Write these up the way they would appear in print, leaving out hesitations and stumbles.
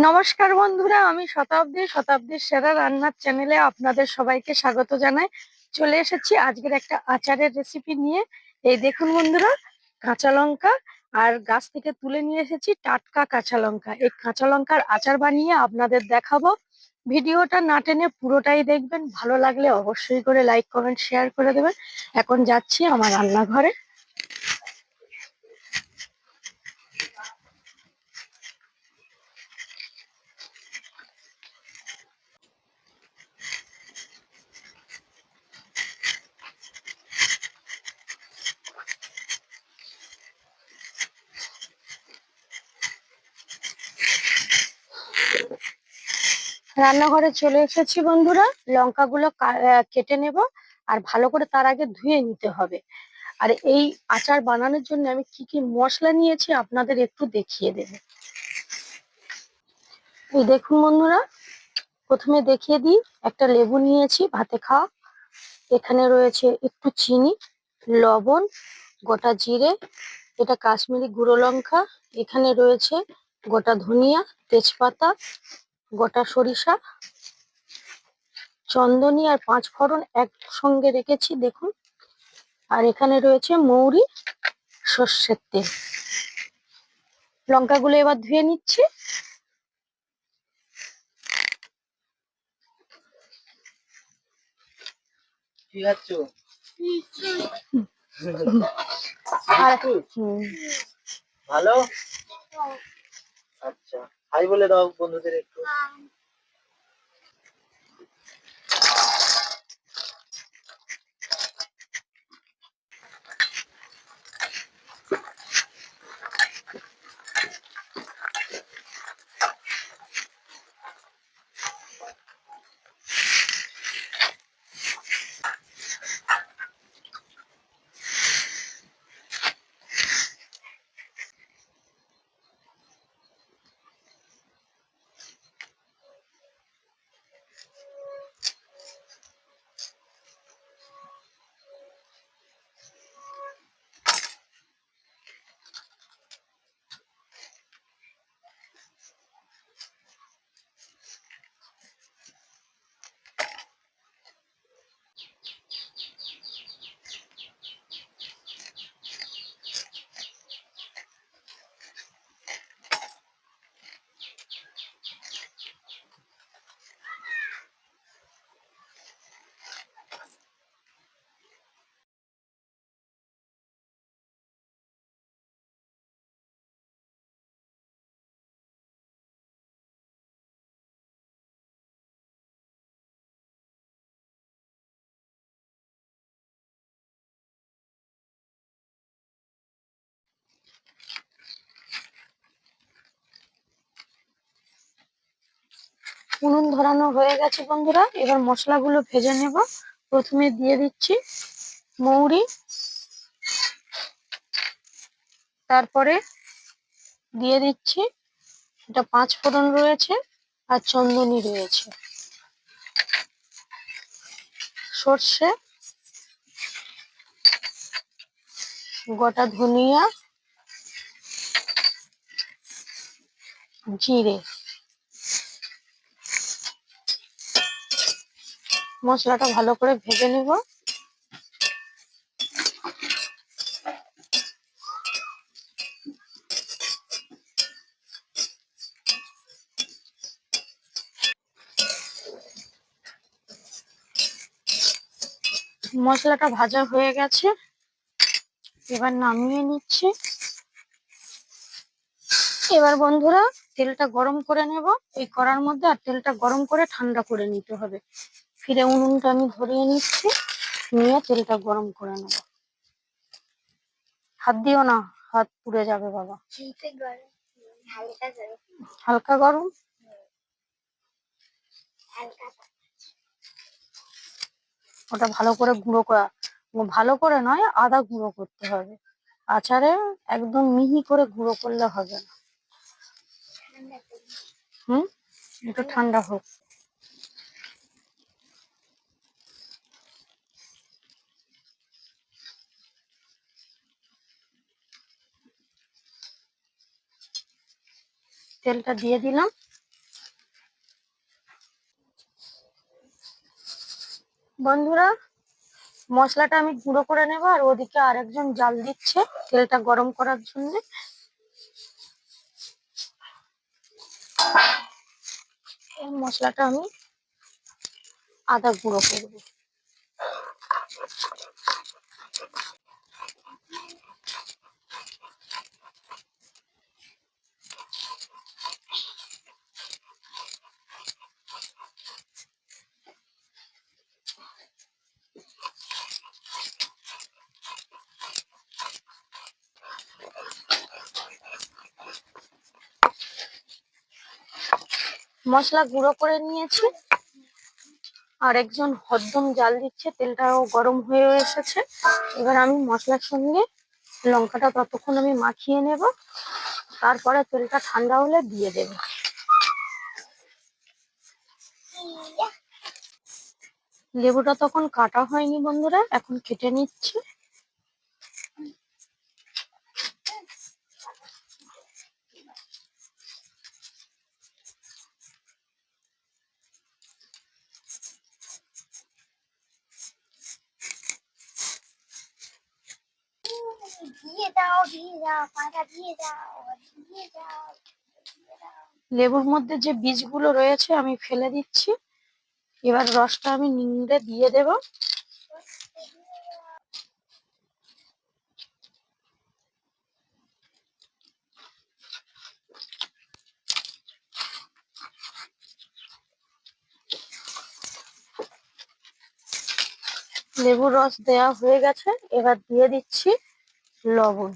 নমস্কার বন্ধুরা, আমি শতাব্দীর সেরা রান্নার চ্যানেলে আপনাদের সবাইকে স্বাগত জানাই। চলে এসেছি আজকের একটা আচারের রেসিপি নিয়ে। এই দেখুন বন্ধুরা, কাঁচা লঙ্কা আর গাছ থেকে তুলে নিয়ে এসেছি টাটকা কাঁচা লঙ্কা। এই কাঁচা লঙ্কার আচার বানিয়ে আপনাদের দেখাবো। ভিডিওটা না টেনে পুরোটাই দেখবেন, ভালো লাগলে অবশ্যই করে লাইক কমেন্ট শেয়ার করে দেবেন। এখন যাচ্ছি আমার রান্নাঘরে। রান্নাঘরে চলে এসেছি বন্ধুরা। লঙ্কাগুলো কেটে নেব, আর ভালো করে তার আগে ধুয়ে নিতে হবে। আর এই আচার বানানোর জন্য আমি কি কি মশলা নিয়েছি আপনাদের একটু দেখিয়ে দেব। এই দেখুন বন্ধুরা, প্রথমে দেখিয়ে দিই, একটা লেবু নিয়েছি ভাতে খাওয়া। এখানে রয়েছে একটু চিনি, লবণ, গোটা জিরে, এটা কাশ্মীরি গুঁড়ো লঙ্কা, এখানে রয়েছে গোটা ধনিয়া, তেজপাতা, গোটা সরিষা, চন্দনী আর পাঁচ ফোড়ন একসঙ্গে রেখেছি দেখুন। আর এখানে রয়েছে মৌরি, সর্ষের তেল। লঙ্কাগুলো এবার ধুয়ে নিচ্ছি। আর ভালো। আচ্ছা, হাই বলে দাও বন্ধুদের একটু। উনুন ধরানো হয়ে গেছে বন্ধুরা, এবার মশলাগুলো ভেজে নেব। প্রথমে দিয়ে দিচ্ছি মৌরি, তারপরে দিয়ে দিচ্ছি, এটা পাঁচ ফোড়ন রয়েছে আর চন্দনী রয়েছে, সর্ষে, গোটা ধনিয়া, জিরে। মশলাটা ভালো করে ভেজে নেব। মশলাটা ভাজা হয়ে গেছে, এবার নামিয়ে নিচ্ছি। এবার বন্ধুরা, তেলটা গরম করে নেব এই কড়ার মধ্যে, আর তেলটা গরম করে ঠান্ডা করে নিতে হবে। ফিরে উনুনটা আমি ধরিয়ে নিচ্ছি, নিয়ে তেলটা গরম করে নেব। হাত দিও না, হাত পুড়ে যাবে বাবা। হালকা গরম। ওটা ভালো করে গুঁড়ো করা, ভালো করে নয়, আদা গুঁড়ো করতে হবে। আচারে একদম মিহি করে গুঁড়ো করলে হবে না। একটু ঠান্ডা হোক। তেলটা দিয়ে দিলাম, বন্ধুরা, মশলাটা আমি গুঁড়ো করে নেব, আর ওদিকে আরেকজন জাল দিচ্ছে তেলটা গরম করার জন্য। এই মশলাটা আমি আদা গুঁড়ো করব। মশলা গুঁড়ো করে নিয়েছি, আর একজন হদ্দম জাল দিচ্ছে, তেলটাও গরম হয়ে এসেছে। এবার আমি মশলার সঙ্গে লঙ্কাটা ততক্ষণ আমি মাখিয়ে নেব, তারপরে তেলটা ঠান্ডা হলে দিয়ে দেব। লেবুটা তখন কাটা হয়নি বন্ধুরা, এখন কেটে নিচ্ছি। লেবুর মধ্যে যে বীজগুলো রয়েছে আমি ফেলে দিচ্ছি। এবার রসটা আমি নিংড়ে দিয়ে দেব। লেবুর রস দেওয়া হয়ে গেছে, এবার দিয়ে দিচ্ছি লবণ,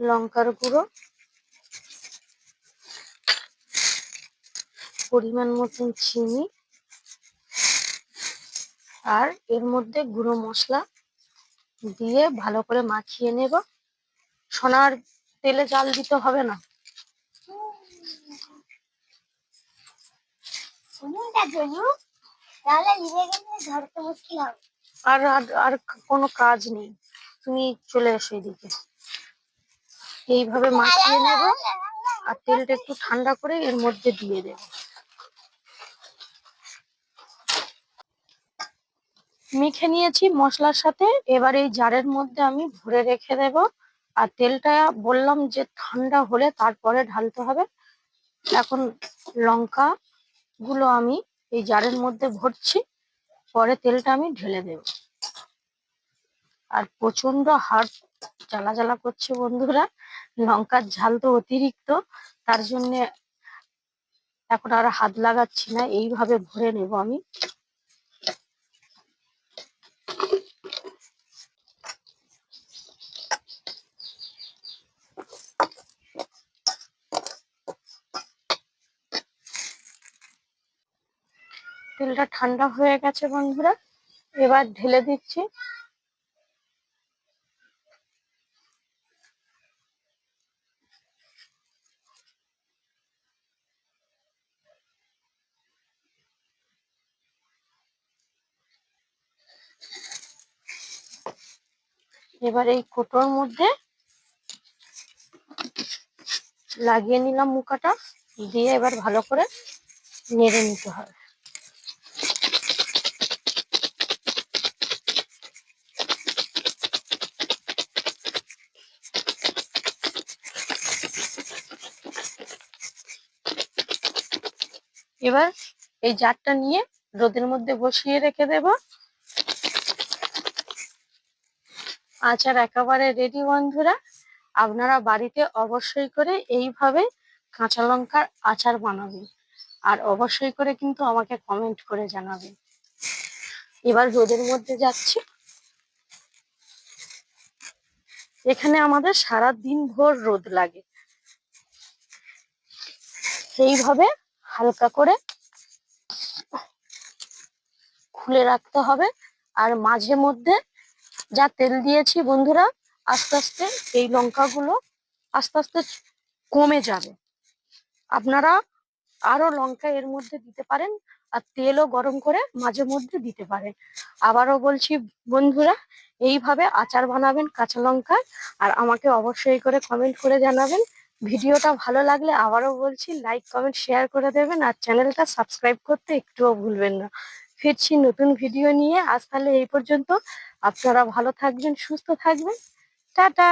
লঙ্কার গুঁড়ো, পরিমাণ মতন চিনি, আর এর মধ্যে গুঁড়ো মশলা দিয়ে ভালো করে মাখিয়ে নেব। সোনার তেলে জাল দিতে হবে না। আর আর আর কোনো কাজ নেই, তুমি চলে এসো এদিকে। এইভাবে মাখিয়ে নেব, আর তেলটা একটু ঠান্ডা করে এর মধ্যে দিয়ে দেব। মেখে নিয়েছি মশলার সাথে, এবার এই জারের মধ্যে আমি ভরে রেখে দেব। আর তেলটা বললাম যে ঠান্ডা হলে তারপরে ঢালতে হবে। এখন লঙ্কা গুলো আমি এই জারের মধ্যে ভরছি, পরে তেলটা আমি ঢেলে দেব। আর প্রচন্ড হাত জ্বালা জ্বালা করছে বন্ধুরা, লঙ্কার ঝাল তো অতিরিক্ত, তার জন্য এখন আর হাত লাগাচ্ছি না, এইভাবে ভরে নেব আমি। তেলটা ঠান্ডা হয়ে গেছে বন্ধুরা, এবার ঢেলে দিচ্ছি। এবার এই কোটোর মধ্যে লাগিয়ে নিলাম মুখাটা, দিয়ে এবার ভালো করে নেড়ে নিতে হবে। এবার এই জারটা নিয়ে রোদের মধ্যে বসিয়ে রেখে দেব। আচার একেবারে রেডি বন্ধুরা, আপনারা বাড়িতে অবশ্যই করে এইভাবে কাঁচা লঙ্কার আচার বানাবেন, আর অবশ্যই করে কিন্তু আমাকে কমেন্ট করে জানাবেন। এবার রোদের মধ্যে যাচ্ছি। এখানে আমাদের সারা দিন ভোর রোদ লাগে। এইভাবে হালকা করে খুলে রাখতে হবে, আর মাঝে মধ্যে যা তেল দিয়েছি বন্ধুরা, আস্তে আস্তে এই লঙ্কাগুলো আস্তে আস্তে কমে যাবে। আপনারা আরো লঙ্কা এর মধ্যে দিতে পারেন, আর তেলও গরম করে মাঝে মধ্যে দিতে পারেন। আবারও বলছি বন্ধুরা, এইভাবে আচার বানাবেন কাঁচা লঙ্কা, আর আমাকে অবশ্যই করে কমেন্ট করে জানাবেন ভিডিওটা ভালো লাগলে আবারও বলছি লাইক কমেন্ট শেয়ার করে দেবেন আর চ্যানেলটা সাবস্ক্রাইব করতে একটুও ভুলবেন না। ফিরছি নতুন ভিডিও নিয়ে। আজ তাহলে এই পর্যন্ত। আপনারা ভালো থাকবেন, সুস্থ থাকবেন। টাটা।